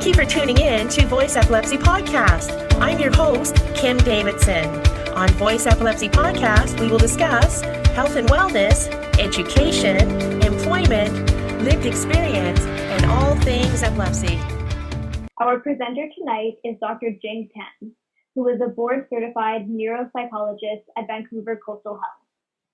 Thank you for tuning in to Voice Epilepsy Podcast. I'm your host, Kim Davidson. On Voice Epilepsy Podcast, we will discuss health and wellness, education, employment, lived experience, and all things epilepsy. Our presenter tonight is Dr. Jing Ee Tan, who is a board-certified neuropsychologist at Vancouver Coastal Health.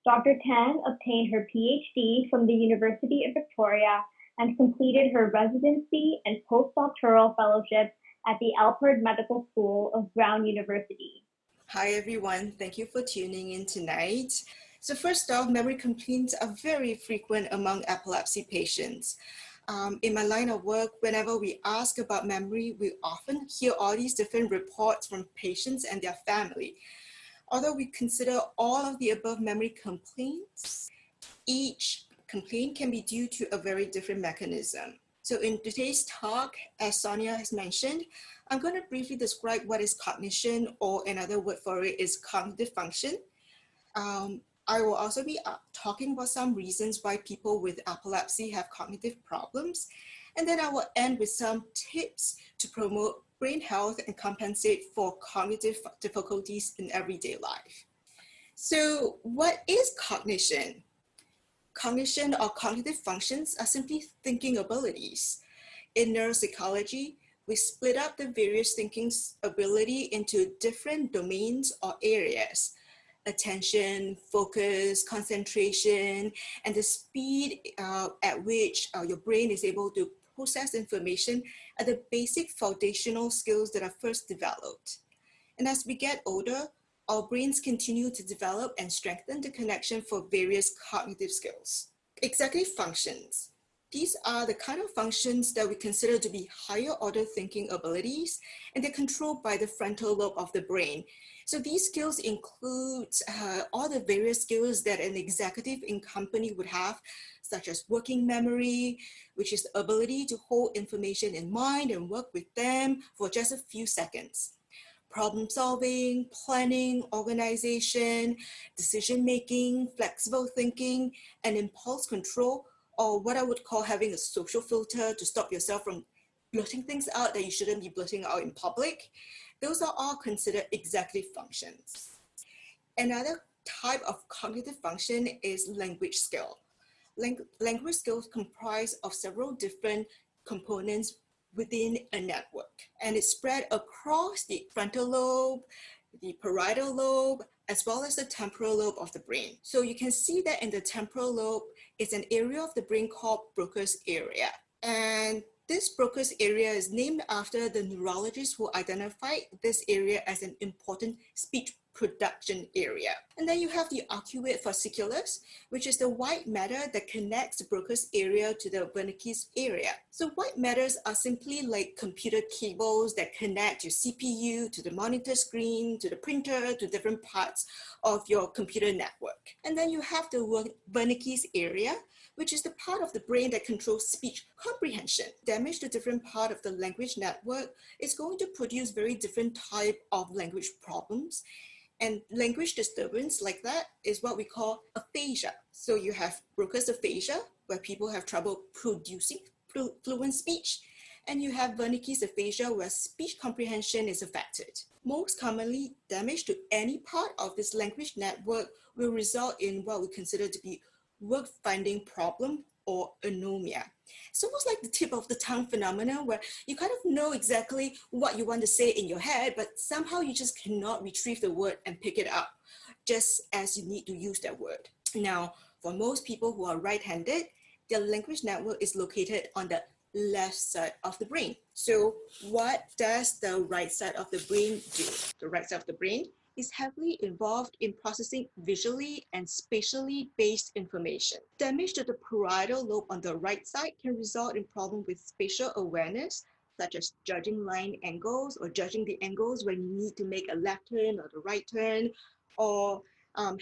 Dr. Tan obtained her PhD from the University of Victoria and completed her residency and postdoctoral fellowship at the Alfred Medical School of Brown University. Hi everyone, thank you for tuning in tonight. So first off, memory complaints are very frequent among epilepsy patients. In my line of work, whenever we ask about memory, we often hear all these different reports from patients and their family. Although we consider all of the above memory complaints, each complaint can be due to a very different mechanism. So in today's talk, as Sonia has mentioned, I'm going to briefly describe what is cognition, or another word for it is cognitive function. I will also be talking about some reasons why people with epilepsy have cognitive problems. And then I will end with some tips to promote brain health and compensate for cognitive difficulties in everyday life. So what is cognition? Cognition or cognitive functions are simply thinking abilities. In neuropsychology, we split up the various thinking ability into different domains or areas. Attention, focus, concentration, and the speed at which your brain is able to process information are the basic foundational skills that are first developed. And as we get older, our brains continue to develop and strengthen the connection for various cognitive skills. Executive functions. These are the kind of functions that we consider to be higher order thinking abilities, and they're controlled by the frontal lobe of the brain. So these skills include all the various skills that an executive in company would have, such as working memory, which is the ability to hold information in mind and work with them for just a few seconds. Problem solving, planning, organization, decision making, flexible thinking, and impulse control, or what I would call having a social filter to stop yourself from blurting things out that you shouldn't be blurting out in public. Those are all considered executive functions. Another type of cognitive function is language skill. Language skills comprise of several different components within a network, and it's spread across the frontal lobe, the parietal lobe, as well as the temporal lobe of the brain. So you can see that in the temporal lobe, it's an area of the brain called Broca's area. And this Broca's area is named after the neurologist who identified this area as an important speech production area. And then you have the arcuate fasciculus, which is the white matter that connects the Broca's area to the Wernicke's area. So white matters are simply like computer cables that connect your CPU to the monitor screen, to the printer, to different parts of your computer network. And then you have the Wernicke's area, which is the part of the brain that controls speech comprehension. Damage to different part of the language network is going to produce very different type of language problems. And language disturbance like that is what we call aphasia. So you have Broca's aphasia, where people have trouble producing fluent speech, and you have Wernicke's aphasia, where speech comprehension is affected. Most commonly, damage to any part of this language network will result in what we consider to be word-finding problem or anomia. It's almost like the tip of the tongue phenomenon, where you kind of know exactly what you want to say in your head, but somehow you just cannot retrieve the word and pick it up, just as you need to use that word. Now, for most people who are right-handed, their language network is located on the left side of the brain. So what does the right side of the brain do? The right side of the brain is heavily involved in processing visually and spatially based information. Damage to the parietal lobe on the right side can result in problems with spatial awareness, such as judging line angles or judging the angles when you need to make a left turn or the right turn, or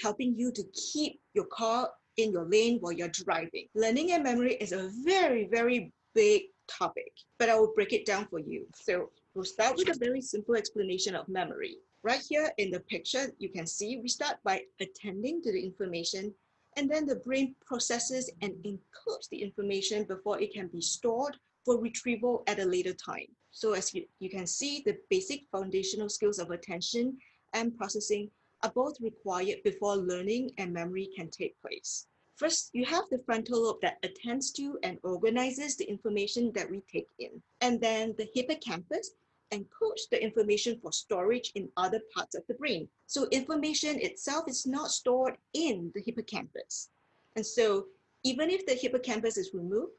helping you to keep your car in your lane while you're driving. Learning and memory is a very, very big topic, but I will break it down for you. So we'll start with a very simple explanation of memory. Right here in the picture, you can see we start by attending to the information, and then the brain processes and encodes the information before it can be stored for retrieval at a later time. So as you can see, the basic foundational skills of attention and processing are both required before learning and memory can take place. First, you have the frontal lobe that attends to and organizes the information that we take in. And then the hippocampus encodes the information for storage in other parts of the brain. So information itself is not stored in the hippocampus. And so even if the hippocampus is removed,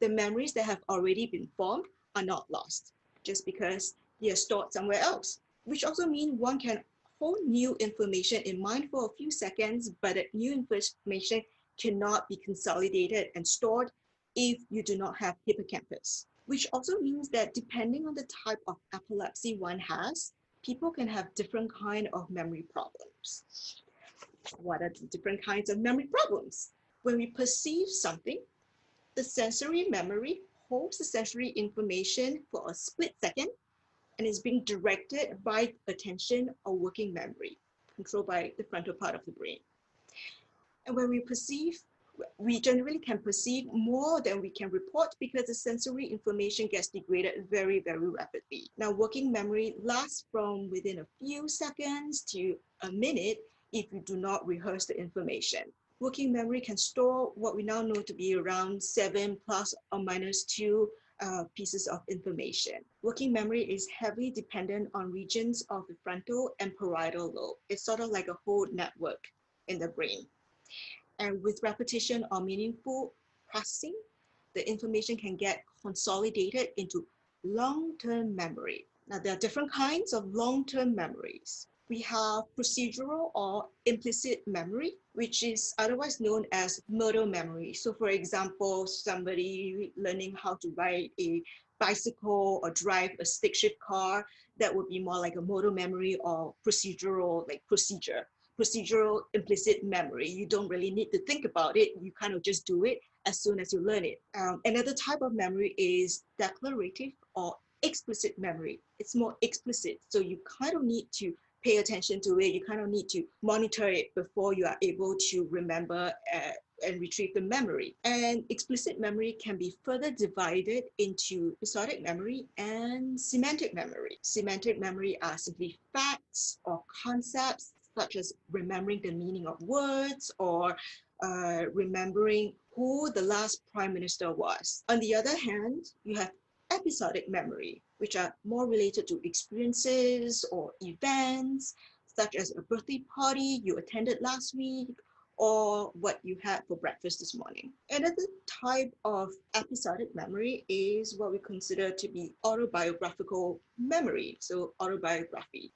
the memories that have already been formed are not lost, just because they are stored somewhere else, which also means one can hold new information in mind for a few seconds, but that new information cannot be consolidated and stored if you do not have hippocampus, which also means that depending on the type of epilepsy one has, people can have different kind of memory problems. What are the different kinds of memory problems? When we perceive something, the sensory memory holds the sensory information for a split second and is being directed by attention or working memory, controlled by the frontal part of the brain. And when we perceive, we generally can perceive more than we can report because the sensory information gets degraded very, very rapidly. Now, working memory lasts from within a few seconds to a minute if you do not rehearse the information. Working memory can store what we now know to be around 7 plus or minus 2 pieces of information. Working memory is heavily dependent on regions of the frontal and parietal lobe. It's sort of like a whole network in the brain. And with repetition or meaningful processing, the information can get consolidated into long-term memory. Now, there are different kinds of long-term memories. We have procedural or implicit memory, which is otherwise known as motor memory. So for example, somebody learning how to ride a bicycle or drive a stick shift car, that would be more like a motor memory or procedural, like procedure. Procedural implicit memory. You don't really need to think about it. You kind of just do it as soon as you learn it. Another type of memory is declarative or explicit memory. It's more explicit. So you kind of need to pay attention to it. You kind of need to monitor it before you are able to remember and retrieve the memory. And explicit memory can be further divided into episodic memory and semantic memory. Semantic memory are simply facts or concepts, such as remembering the meaning of words or remembering who the last prime minister was. On the other hand, you have episodic memory, which are more related to experiences or events, such as a birthday party you attended last week, or what you had for breakfast this morning. Another type of episodic memory is what we consider to be autobiographical memory. So autobiography,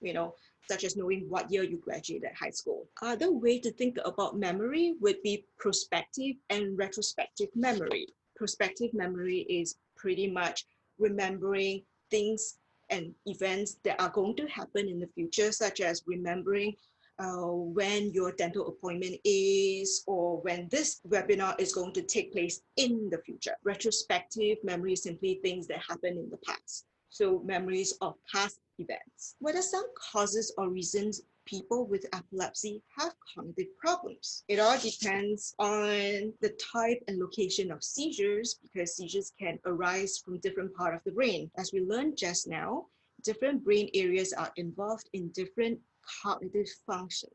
such as knowing what year you graduated high school. Other way to think about memory would be prospective and retrospective memory. Prospective memory is pretty much remembering things and events that are going to happen in the future, such as remembering when your dental appointment is, or when this webinar is going to take place in the future. Retrospective memory is simply things that happen in the past. So memories of past events. What are some causes or reasons people with epilepsy have cognitive problems? It all depends on the type and location of seizures, because seizures can arise from different parts of the brain. As we learned just now, different brain areas are involved in different cognitive functions.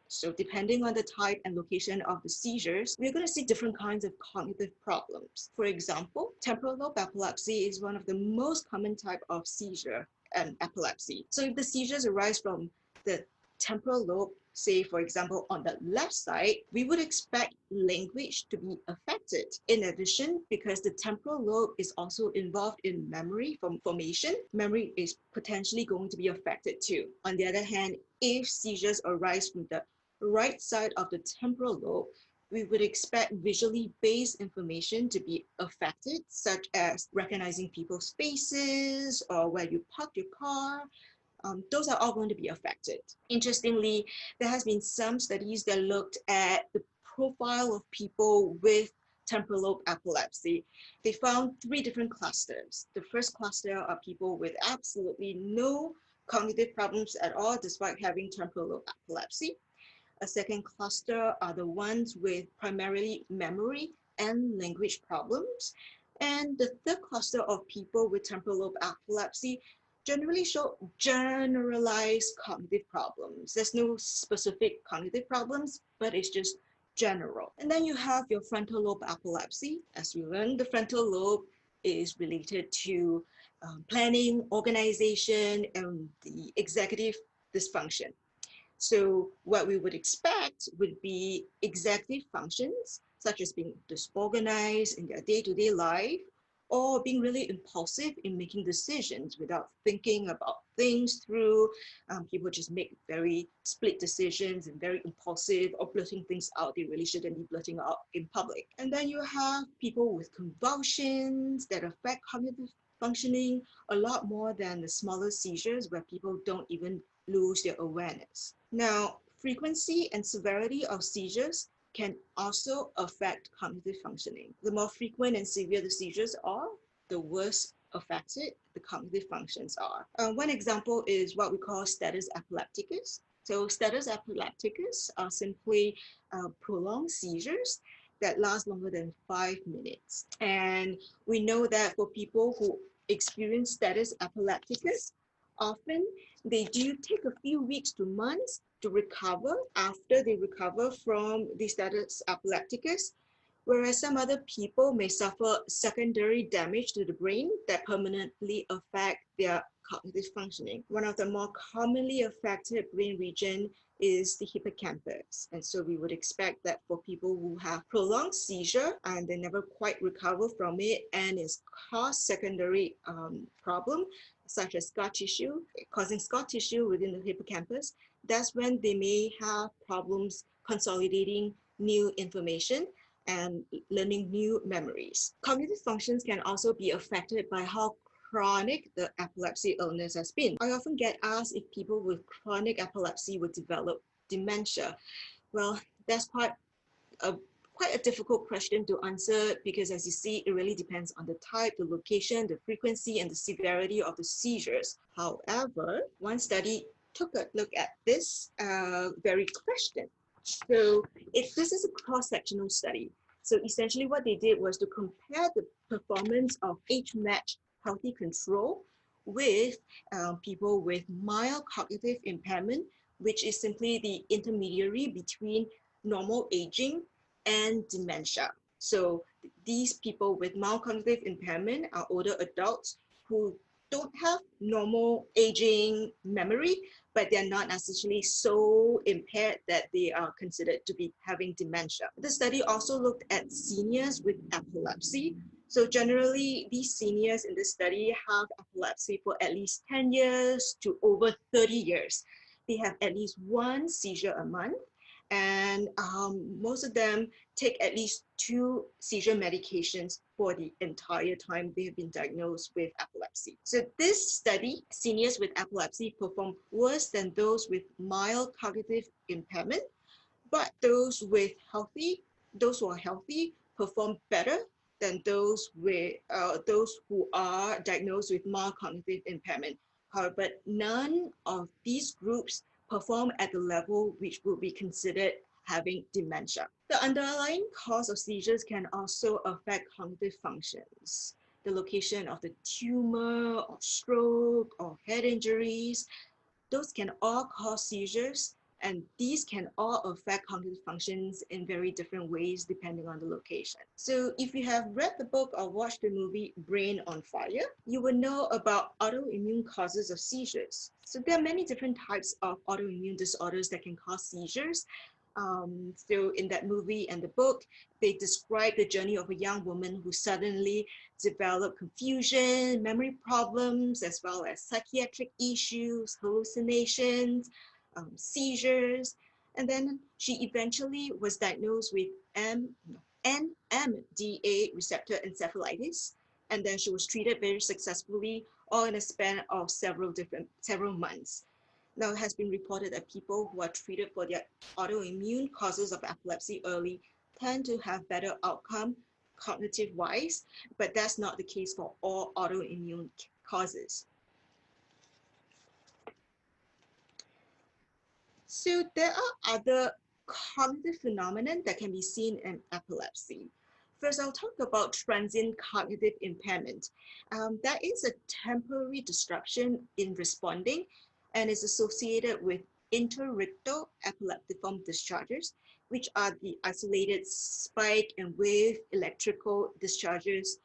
So depending on the type and location of the seizures, we're going to see different kinds of cognitive problems. For example, temporal lobe epilepsy is one of the most common type of seizure and epilepsy. So if the seizures arise from the temporal lobe, say for example on the left side, we would expect language to be affected. In addition, because the temporal lobe is also involved in memory formation, memory is potentially going to be affected too. On the other hand, if seizures arise from the right side of the temporal lobe, we would expect visually based information to be affected, such as recognizing people's faces or where you park your car. Those are all going to be affected. Interestingly, there has been some studies that looked at the profile of people with temporal lobe epilepsy. They found 3 different clusters. The first cluster are people with absolutely no cognitive problems at all, despite having temporal lobe epilepsy. A second cluster are the ones with primarily memory and language problems. And the third cluster of people with temporal lobe epilepsy generally show generalized cognitive problems. There's no specific cognitive problems, but it's just general. And then you have your frontal lobe epilepsy. As we learned, the frontal lobe is related to planning, organization, and the executive dysfunction. So what we would expect would be executive functions, such as being disorganized in their day-to-day life, or being really impulsive in making decisions without thinking about things through. People just make very split decisions and very impulsive or blurting things out they really shouldn't be blurting out in public. And then you have people with convulsions that affect cognitive functioning a lot more than the smaller seizures where people don't even lose their awareness. Now, frequency and severity of seizures can also affect cognitive functioning. The more frequent and severe the seizures are, the worse affected the cognitive functions are. One example is what we call status epilepticus. So status epilepticus are simply prolonged seizures that last longer than 5 minutes. And we know that for people who experience status epilepticus, often they do take a few weeks to months to recover after they recover from the status epilepticus, whereas some other people may suffer secondary damage to the brain that permanently affect their cognitive functioning. One of the more commonly affected brain region is the hippocampus. And so we would expect that for people who have prolonged seizure and they never quite recover from it and it's caused secondary problem, such as scar tissue, causing scar tissue within the hippocampus, that's when they may have problems consolidating new information and learning new memories. Cognitive functions can also be affected by how chronic the epilepsy illness has been. I often get asked if people with chronic epilepsy would develop dementia. Well, that's quite a difficult question to answer because, as you see, it really depends on the type, the location, the frequency, and the severity of the seizures. However, one study took a look at this very question. So this is a cross-sectional study. So essentially what they did was to compare the performance of age-matched healthy control with people with mild cognitive impairment, which is simply the intermediary between normal aging and dementia. So these people with mild cognitive impairment are older adults who don't have normal aging memory, but they're not necessarily so impaired that they are considered to be having dementia. The study also looked at seniors with epilepsy. So generally, these seniors in this study have epilepsy for at least 10 years to over 30 years. They have at least one seizure a month, and most of them take at least 2 seizure medications for the entire time they have been diagnosed with epilepsy. So this study, seniors with epilepsy perform worse than those with mild cognitive impairment, but those who are healthy perform better than those who are diagnosed with mild cognitive impairment. However, none of these groups perform at the level which would be considered having dementia. The underlying cause of seizures can also affect cognitive functions. The location of the tumor or stroke or head injuries, those can all cause seizures, and these can all affect cognitive functions in very different ways depending on the location. So if you have read the book or watched the movie Brain on Fire, you will know about autoimmune causes of seizures. So there are many different types of autoimmune disorders that can cause seizures. So in that movie and the book, they describe the journey of a young woman who suddenly developed confusion, memory problems, as well as psychiatric issues, hallucinations, seizures, and then she eventually was diagnosed with NMDA receptor encephalitis, and then she was treated very successfully, all in a span of several months. Now, it has been reported that people who are treated for their autoimmune causes of epilepsy early tend to have better outcome cognitive-wise, but that's not the case for all autoimmune causes. So there are other cognitive phenomena that can be seen in epilepsy. First, I'll talk about transient cognitive impairment. That is a temporary disruption in responding and is associated with interictal epileptiform discharges, which are the isolated spike and wave electrical discharges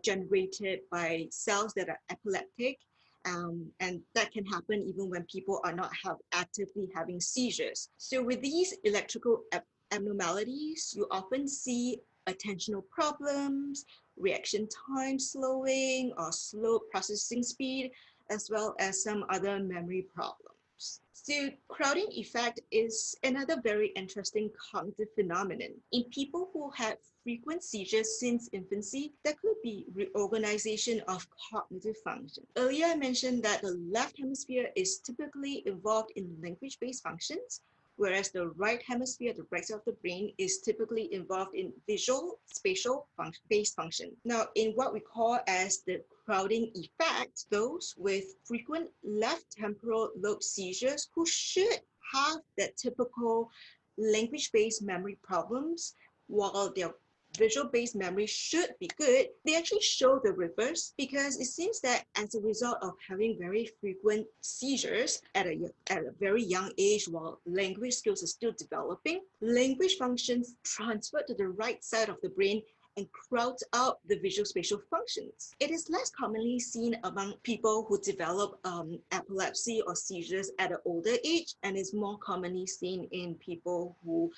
generated by cells that are epileptic. And that can happen even when people are not actively having seizures. So with these electrical abnormalities, you often see attentional problems, reaction time slowing or slow processing speed, as well as some other memory problems. So crowding effect is another very interesting cognitive phenomenon. In people who had frequent seizures since infancy, there could be reorganization of cognitive function. Earlier, I mentioned that the left hemisphere is typically involved in language-based functions, whereas the right hemisphere, the right side of the brain, is typically involved in visual, spatial based function. Now, in what we call as the crowding effect, those with frequent left temporal lobe seizures who should have that typical language-based memory problems, while their visual-based memory should be good, they actually show the reverse, because it seems that as a result of having very frequent seizures at a very young age while language skills are still developing, language functions transfer to the right side of the brain and crowds out the visual spatial functions. It is less commonly seen among people who develop epilepsy or seizures at an older age, and is more commonly seen in people who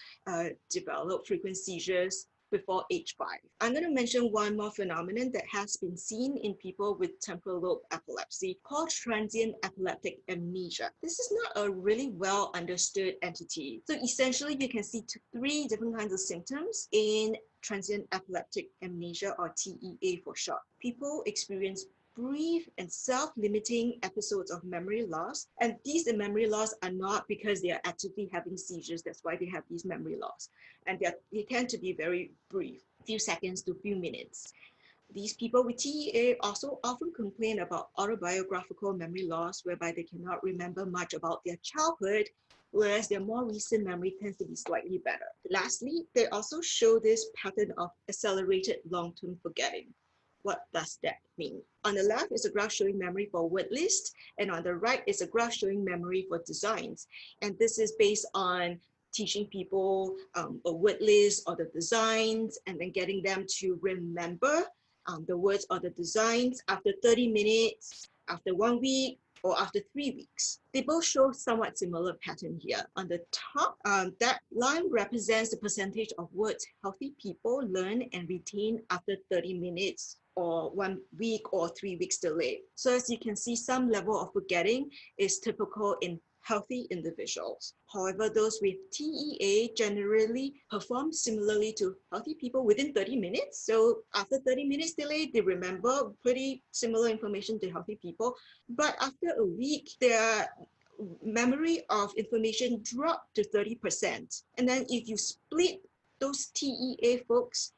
develop frequent seizures before age 5. I'm going to mention one more phenomenon that has been seen in people with temporal lobe epilepsy called transient epileptic amnesia. This is not a really well understood entity. So essentially, you can see 3 different kinds of symptoms in transient epileptic amnesia, or TEA for short. People experience brief and self-limiting episodes of memory loss. And these memory loss are not because they are actively having seizures. That's why they have these memory loss. And they tend to be very brief, few seconds to few minutes. These people with TEA also often complain about autobiographical memory loss, whereby they cannot remember much about their childhood, whereas their more recent memory tends to be slightly better. Lastly, they also show this pattern of accelerated long-term forgetting. What does that mean? On the left is a graph showing memory for word list, and on the right is a graph showing memory for designs. And this is based on teaching people a word list or the designs, and then getting them to remember the words or the designs after 30 minutes, after 1 week, or after 3 weeks. They both show somewhat similar pattern here. On the top, that line represents the percentage of words healthy people learn and retain after 30 minutes or 1 week or 3 weeks delay. So as you can see, some level of forgetting is typical in healthy individuals. However, those with TEA generally perform similarly to healthy people within 30 minutes. So after 30 minutes delay, they remember pretty similar information to healthy people. But after a week, their memory of information dropped to 30%. And then if you split those TEA folks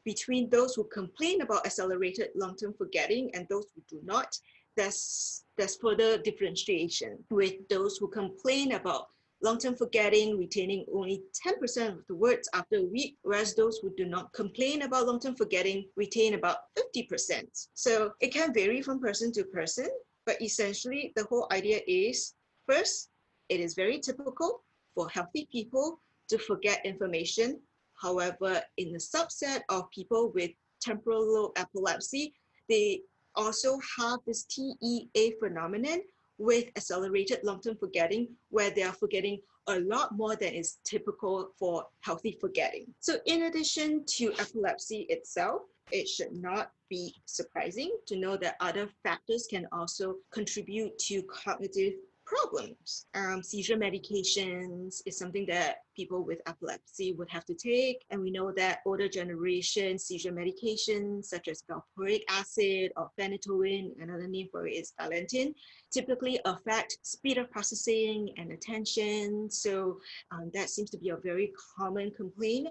between those who complain about accelerated long-term forgetting and those who do not, there's further differentiation, with those who complain about long-term forgetting retaining only 10% of the words after a week, whereas those who do not complain about long-term forgetting retain about 50%. So it can vary from person to person, but essentially the whole idea is, first, it is very typical for healthy people to forget information. However, in the subset of people with temporal lobe epilepsy, they also have this TEA phenomenon with accelerated long-term forgetting, where they are forgetting a lot more than is typical for healthy forgetting. So in addition to epilepsy itself, it should not be surprising to know that other factors can also contribute to cognitive problems. Seizure medications is something that people with epilepsy would have to take. And we know that older generation seizure medications such as valproic acid or phenytoin, another name for it is Valentin, typically affect speed of processing and attention. So that seems to be a very common complaint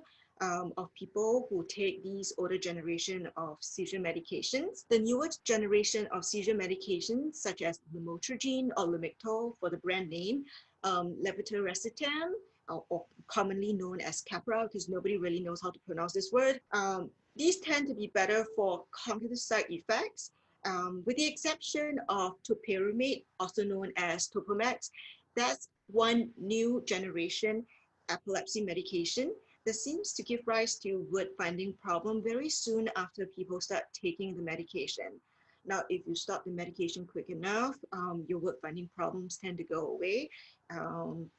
of people who take these older generation of seizure medications. The newer generation of seizure medications, such as lamotrigine or Lamictal for the brand name, levetiracetam, or commonly known as CAPRA, because nobody really knows how to pronounce this word. These tend to be better for cognitive side effects, with the exception of topiramate, also known as Topomax. That's one new generation epilepsy medication that seems to give rise to word finding problem very soon after people start taking the medication. Now, if you stop the medication quick enough, your word finding problems tend to go away.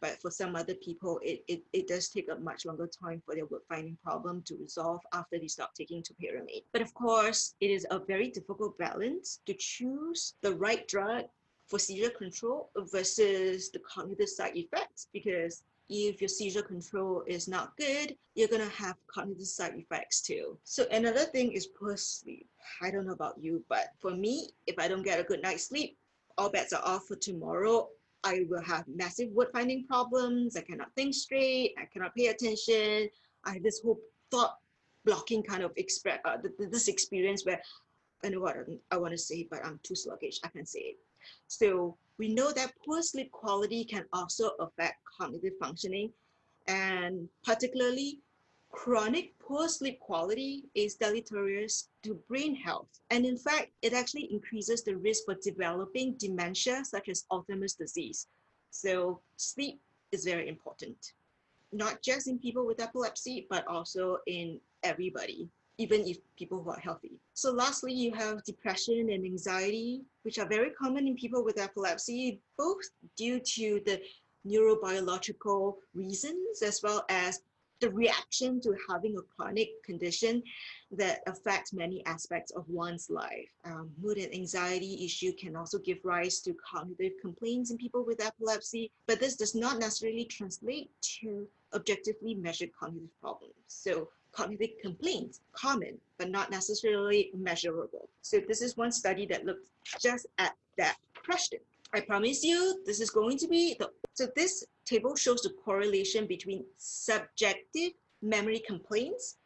But for some other people, it does take a much longer time for their word finding problem to resolve after they stop taking topiramate. But of course, it is a very difficult balance to choose the right drug for seizure control versus the cognitive side effects, because if your seizure control is not good, you're going to have cognitive side effects too. So another thing is poor sleep. I don't know about you, but for me, if I don't get a good night's sleep, all bets are off for tomorrow. I will have massive word finding problems. I cannot think straight. I cannot pay attention. I have this whole thought blocking kind of this experience where I know what I want to say, but I'm too sluggish. I can't say it. So we know that poor sleep quality can also affect cognitive functioning, and particularly chronic poor sleep quality is deleterious to brain health. And in fact, it actually increases the risk for developing dementia such as Alzheimer's disease. So sleep is very important, not just in people with epilepsy, but also in everybody, even if people who are healthy. So lastly, you have depression and anxiety, which are very common in people with epilepsy, both due to the neurobiological reasons as well as the reaction to having a chronic condition that affects many aspects of one's life. Mood and anxiety issue can also give rise to cognitive complaints in people with epilepsy, but this does not necessarily translate to objectively measured cognitive problems. So cognitive complaints, common, but not necessarily measurable. So this is one study that looked just at that question. I promise you, this is going to be so this table shows the correlation between subjective memory complaints,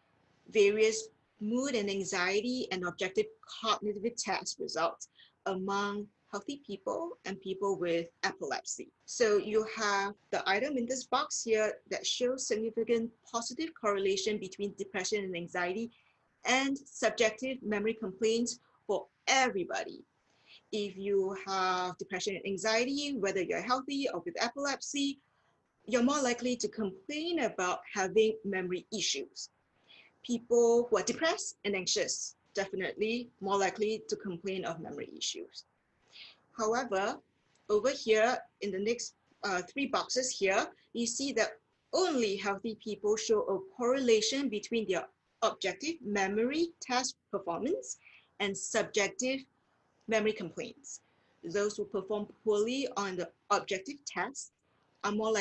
various mood and anxiety, and objective cognitive test results among healthy people and people with epilepsy. So you have the item in this box here that shows significant positive correlation between depression and anxiety and subjective memory complaints for everybody. If you have depression and anxiety, whether you're healthy or with epilepsy, you're more likely to complain about having memory issues. People who are depressed and anxious, definitely more likely to complain of memory issues. However, over here in the next 3 boxes here, you see that only healthy people show a correlation between their objective memory test performance and subjective memory complaints. Those who perform poorly on the objective test are more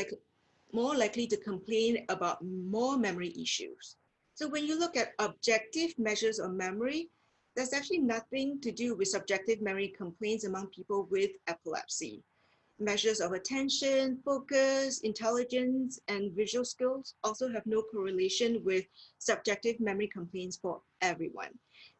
likely to complain about more memory issues. So when you look at objective measures of memory, there's actually nothing to do with subjective memory complaints among people with epilepsy. Measures of attention, focus, intelligence, and visual skills also have no correlation with subjective memory complaints for everyone.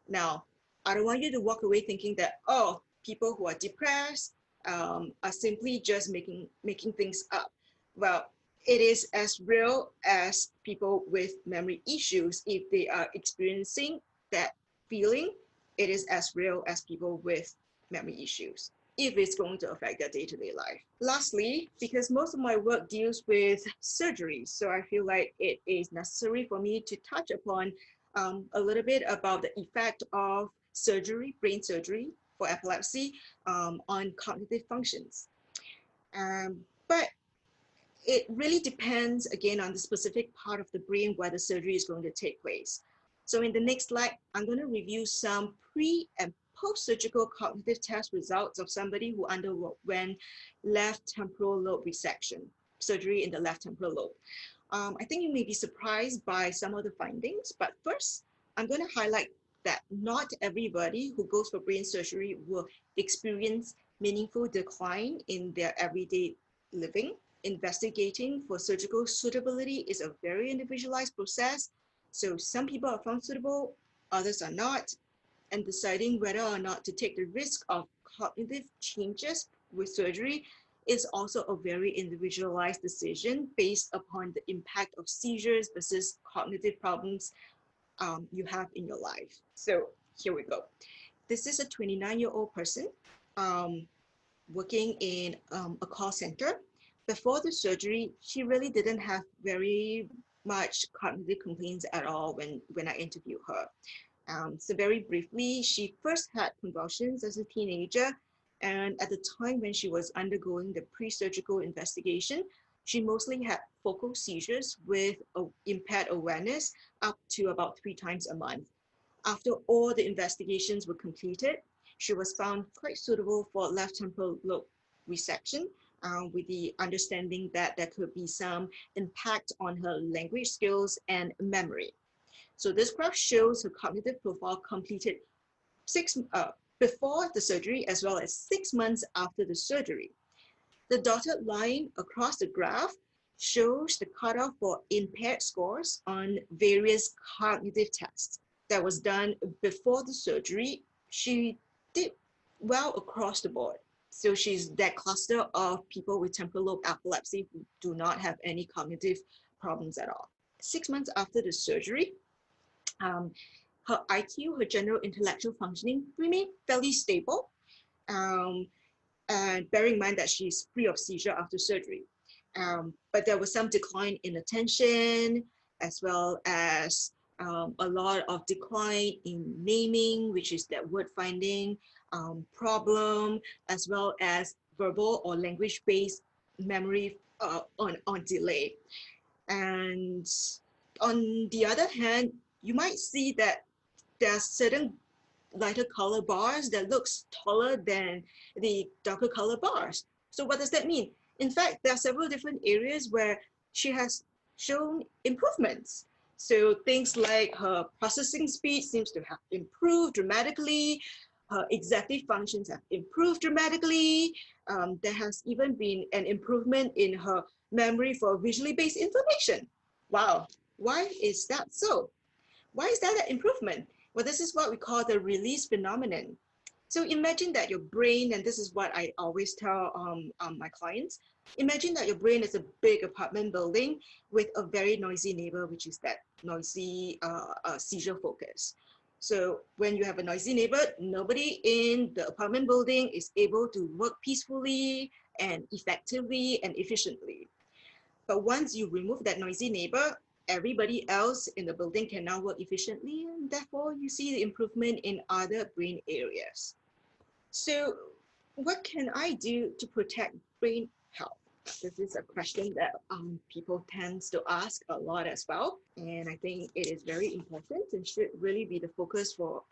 Now, I don't want you to walk away thinking that, oh, people who are depressed are simply just making things up. Well, it is as real as people with memory issues. If they are experiencing that feeling, it is as real as people with memory issues, if it's going to affect their day-to-day life. Lastly, because most of my work deals with surgery, so I feel like it is necessary for me to touch upon a little bit about the effect of surgery, brain surgery for epilepsy on cognitive functions. But it really depends, again, on the specific part of the brain where the surgery is going to take place. So in the next slide, I'm going to review some pre- and post-surgical cognitive test results of somebody who underwent left temporal lobe resection, surgery in the left temporal lobe. I think you may be surprised by some of the findings, but first, I'm going to highlight that not everybody who goes for brain surgery will experience meaningful decline in their everyday living. Investigating for surgical suitability is a very individualized process. So some people are found suitable, others are not, and deciding whether or not to take the risk of cognitive changes with surgery is also a very individualized decision based upon the impact of seizures versus cognitive problems you have in your life. So here we go. This is a 29-year-old person working in a call center. Before the surgery, she really didn't have very much cognitive complaints at all when I interviewed her. So very briefly, she first had convulsions as a teenager, and at the time when she was undergoing the pre-surgical investigation, she mostly had focal seizures with impaired awareness up to about 3 times a month. After all the investigations were completed, she was found quite suitable for left temporal lobe resection, with the understanding that there could be some impact on her language skills and memory. So this graph shows her cognitive profile completed before the surgery as well as 6 months after the surgery. The dotted line across the graph shows the cutoff for impaired scores on various cognitive tests that was done before the surgery. She did well across the board. So she's that cluster of people with temporal lobe epilepsy who do not have any cognitive problems at all. 6 months after the surgery, her IQ, her general intellectual functioning, remained fairly stable. And bearing in mind that she's free of seizure after surgery. But there was some decline in attention, as well as a lot of decline in naming, which is that word finding problem, as well as verbal or language-based memory on delay. And on the other hand, you might see that there are certain lighter color bars that looks taller than the darker color bars. So what does that mean? In fact, there are several different areas where she has shown improvements. So things like her processing speed seems to have improved dramatically. Her executive functions have improved dramatically. There has even been an improvement in her memory for visually based information. Wow, why is that so? Why is that an improvement? Well, this is what we call the release phenomenon. So imagine that your brain, and this is what I always tell my clients, imagine that your brain is a big apartment building with a very noisy neighbor, which is that noisy seizure focus. So when you have a noisy neighbor, nobody in the apartment building is able to work peacefully and effectively and efficiently. But once you remove that noisy neighbor, everybody else in the building can now work efficiently, and therefore you see the improvement in other brain areas. So what can I do to protect brain health? This is a question that people tend to ask a lot as well. And I think it is very important and should really be the focus for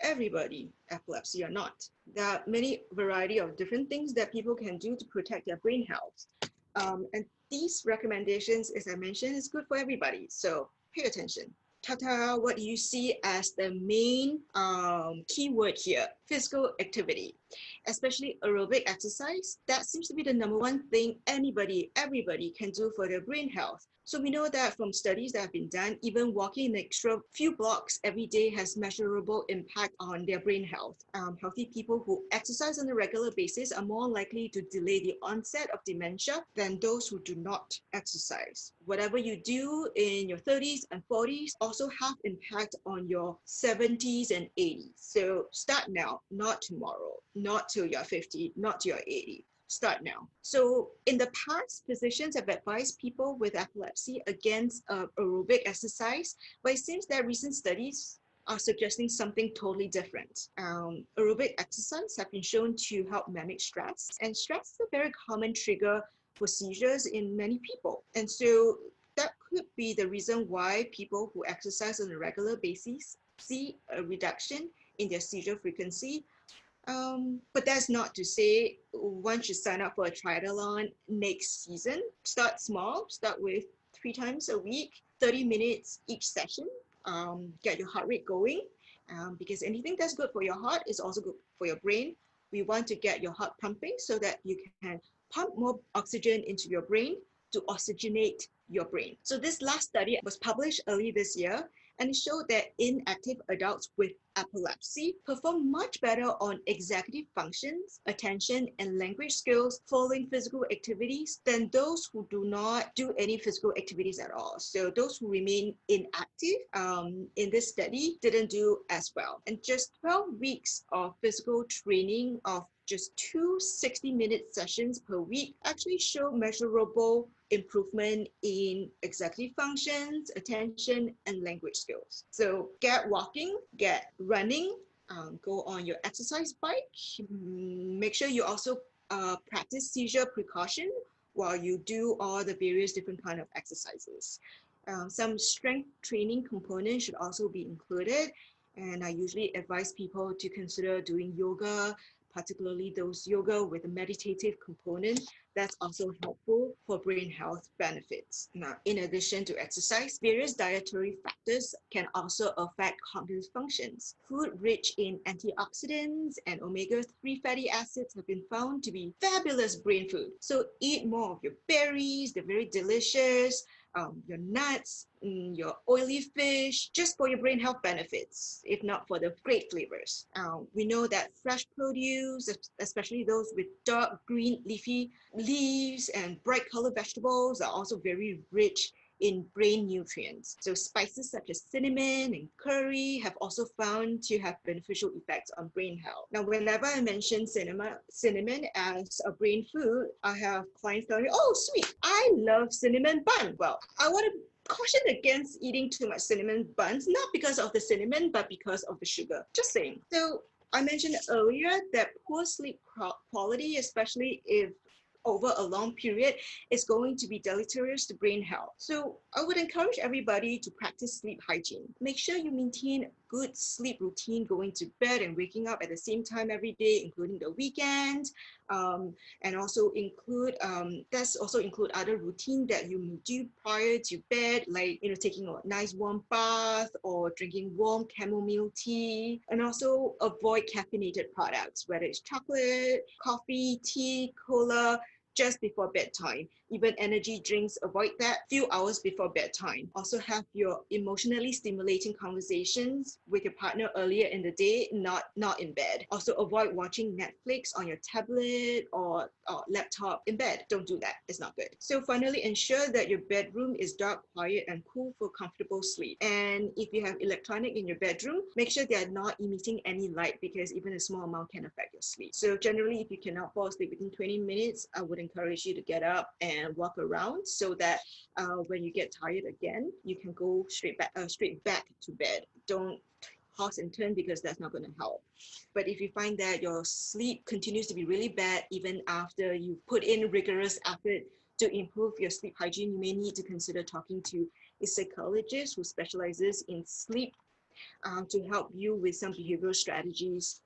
everybody, epilepsy or not. There are many variety of different things that people can do to protect their brain health. And these recommendations, as I mentioned, is good for everybody. So pay attention. Ta-ta, what do you see as the main keyword here? Physical activity, especially aerobic exercise. That seems to be the #1 thing everybody can do for their brain health. So we know that from studies that have been done, even walking an extra few blocks every day has measurable impact on their brain health. Healthy people who exercise on a regular basis are more likely to delay the onset of dementia than those who do not exercise. Whatever you do in your 30s and 40s also have impact on your 70s and 80s. So start now, not tomorrow, not till you're 50, not till you're 80. Start now. So in the past, physicians have advised people with epilepsy against aerobic exercise, but it seems that recent studies are suggesting something totally different. Aerobic exercise have been shown to help manage stress, and stress is a very common trigger for seizures in many people. And so that could be the reason why people who exercise on a regular basis see a reduction in their seizure frequency. But that's not to say once you sign up for a triathlon next season, start small, start with 3 times a week, 30 minutes each session, get your heart rate going, because anything that's good for your heart is also good for your brain. We want to get your heart pumping so that you can pump more oxygen into your brain to oxygenate your brain. So this last study was published early this year, and it showed that in active adults with epilepsy perform much better on executive functions, attention, and language skills following physical activities than those who do not do any physical activities at all. So those who remain inactive in this study didn't do as well. And just 12 weeks of physical training of just 2 60-minute sessions per week actually show measurable improvement in executive functions, attention, and language skills. So get walking, get running, go on your exercise bike. Make sure you also practice seizure precaution while you do all the various different kind of exercises. Some strength training components should also be included. And I usually advise people to consider doing yoga, particularly those yoga with a meditative component. That's also helpful for brain health benefits. Now, in addition to exercise, various dietary factors can also affect cognitive functions. Food rich in antioxidants and omega-3 fatty acids have been found to be fabulous brain food. So eat more of your berries, they're very delicious, your nuts, your oily fish, just for your brain health benefits, if not for the great flavors. We know that fresh produce, especially those with dark green leafy leaves and bright colored vegetables, are also very rich in brain nutrients. So spices such as cinnamon and curry have also found to have beneficial effects on brain health. Now, whenever I mention cinnamon as a brain food, I have clients telling me, oh, sweet, I love cinnamon bun. Well, I want to caution against eating too much cinnamon buns, not because of the cinnamon, but because of the sugar. Just saying. So I mentioned earlier that poor sleep quality, especially if over a long period, is going to be deleterious to brain health. So I would encourage everybody to practice sleep hygiene. Make sure you maintain good sleep routine, going to bed and waking up at the same time every day, including the weekend, and also include other routine that you do prior to bed, like taking a nice warm bath or drinking warm chamomile tea, and also avoid caffeinated products, whether it's chocolate, coffee, tea, cola, just before bedtime. Even energy drinks, avoid that few hours before bedtime. Also have your emotionally stimulating conversations with your partner earlier in the day, not in bed. Also avoid watching Netflix on your tablet or laptop in bed. Don't do that. It's not good. So finally, ensure that your bedroom is dark, quiet, and cool for comfortable sleep. And if you have electronic in your bedroom, make sure they are not emitting any light, because even a small amount can affect your sleep. So generally, if you cannot fall asleep within 20 minutes, I would encourage you to get up and walk around, so that when you get tired again, you can go straight back to bed. Don't toss and turn, because that's not going to help. But if you find that your sleep continues to be really bad even after you put in rigorous effort to improve your sleep hygiene, you may need to consider talking to a psychologist who specializes in sleep to help you with some behavioral strategies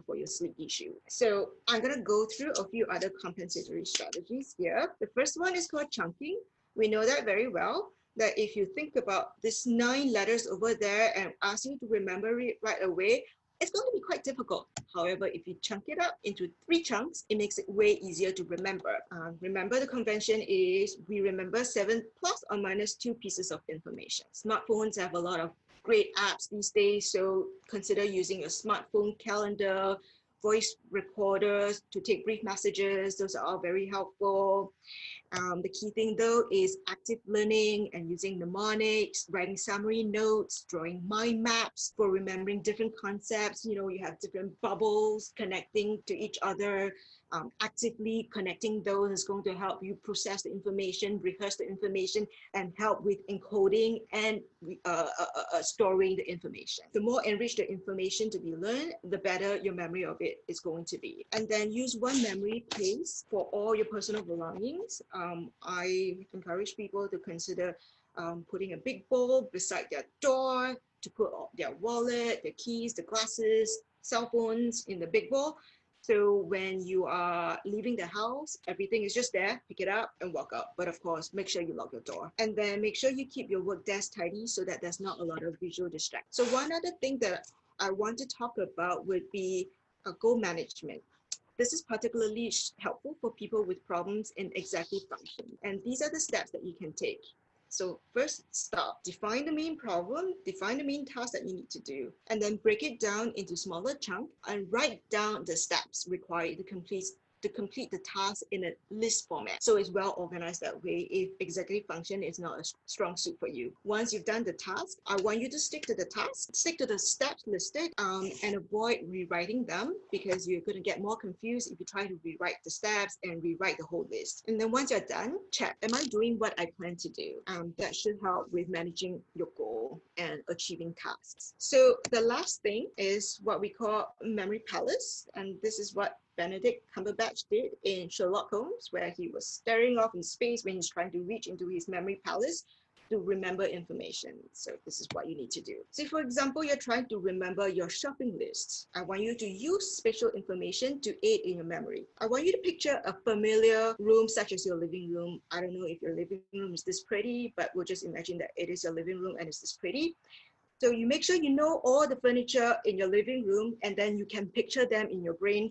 for your sleep issue. So I'm going to go through a few other compensatory strategies here. The first one is called chunking. We know that very well, that if you think about these 9 letters over there and ask you to remember it right away, it's going to be quite difficult. However, if you chunk it up into 3 chunks, it makes it way easier to remember. Remember, the convention is we remember 7 plus or minus 2 pieces of information. Smartphones have a lot of great apps these days, so consider using your smartphone calendar, voice recorders to take brief messages. Those are all very helpful. The key thing though is active learning and using mnemonics, writing summary notes, drawing mind maps for remembering different concepts. You have different bubbles connecting to each other. Actively connecting those is going to help you process the information, rehearse the information, and help with encoding and storing the information. The more enriched the information to be learned, the better your memory of it is going to be. And then use one memory place for all your personal belongings. I encourage people to consider putting a big bowl beside their door to put all their wallet, their keys, the glasses, cell phones in the big bowl. So when you are leaving the house, everything is just there, pick it up and walk out. But of course, make sure you lock your door. And then make sure you keep your work desk tidy so that there's not a lot of visual distraction. So one other thing that I want to talk about would be goal management. This is particularly helpful for people with problems in executive function. And these are the steps that you can take. So first stop, define the main problem, define the main task that you need to do, and then break it down into smaller chunks and write down the steps required to complete the task in a list format. So it's well organized that way if executive function is not a strong suit for you. Once you've done the task, I want you to stick to the task, stick to the steps listed, and avoid rewriting them because you're going to get more confused if you try to rewrite the steps and rewrite the whole list. And then once you're done, check, am I doing what I plan to do? That should help with managing your goal and achieving tasks. So the last thing is what we call memory palace, and this is what Benedict Cumberbatch did in Sherlock Holmes, where he was staring off in space when he's trying to reach into his memory palace to remember information. So this is what you need to do. So for example, you're trying to remember your shopping list. I want you to use spatial information to aid in your memory. I want you to picture a familiar room such as your living room. I don't know if your living room is this pretty, but we'll just imagine that it is your living room and it's this pretty. So you make sure you know all the furniture in your living room, and then you can picture them in your brain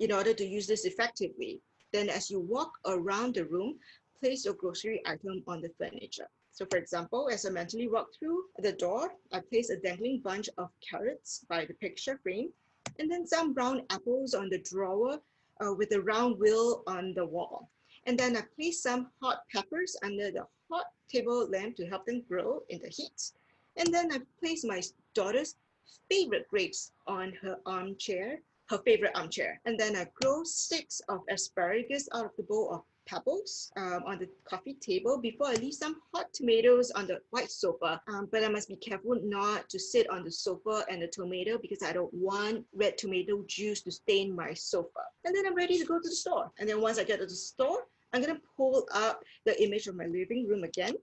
in order to use this effectively. Then as you walk around the room, place your grocery item on the furniture. So for example, as I mentally walk through the door, I place a dangling bunch of carrots by the picture frame, and then some round apples on the drawer with a round wheel on the wall. And then I place some hot peppers under the hot table lamp to help them grow in the heat. And then I place my daughter's favorite grapes on her favorite armchair. And then I grow sticks of asparagus out of the bowl of pebbles on the coffee table before I leave some hot tomatoes on the white sofa. But I must be careful not to sit on the sofa and the tomato because I don't want red tomato juice to stain my sofa. And then I'm ready to go to the store. And then once I get to the store, I'm gonna pull up the image of my living room again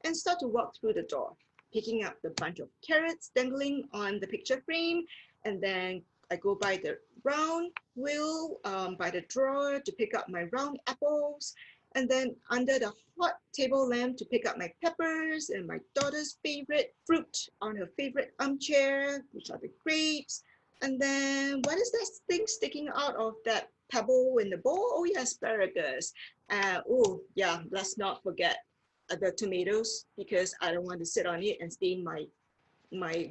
and start to walk through the door, picking up the bunch of carrots dangling on the picture frame, and then I go by the round wheel by the drawer to pick up my round apples, and then under the hot table lamp to pick up my peppers and my daughter's favorite fruit on her favorite armchair, which are the grapes. And then what is that thing sticking out of that pebble in the bowl? Oh yeah, asparagus. Oh yeah, let's not forget the tomatoes because I don't want to sit on it and stain my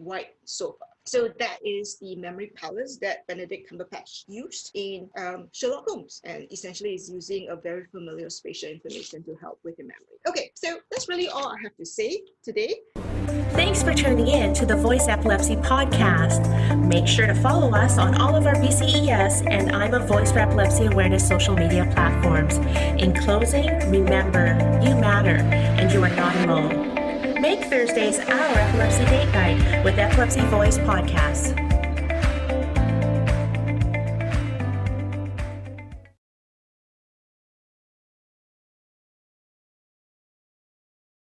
white sofa. So that is the memory palace that Benedict Cumberbatch used in Sherlock Holmes, and essentially is using a very familiar spatial information to help with your memory. Okay, so that's really all I have to say today. Thanks for tuning in to the Voice Epilepsy podcast. Make sure to follow us on all of our BCES and I'm a Voice for Epilepsy Awareness social media platforms. In closing, remember, you matter and you are not alone. Make Thursdays our Epilepsy Date Night with Epilepsy Voice Podcasts.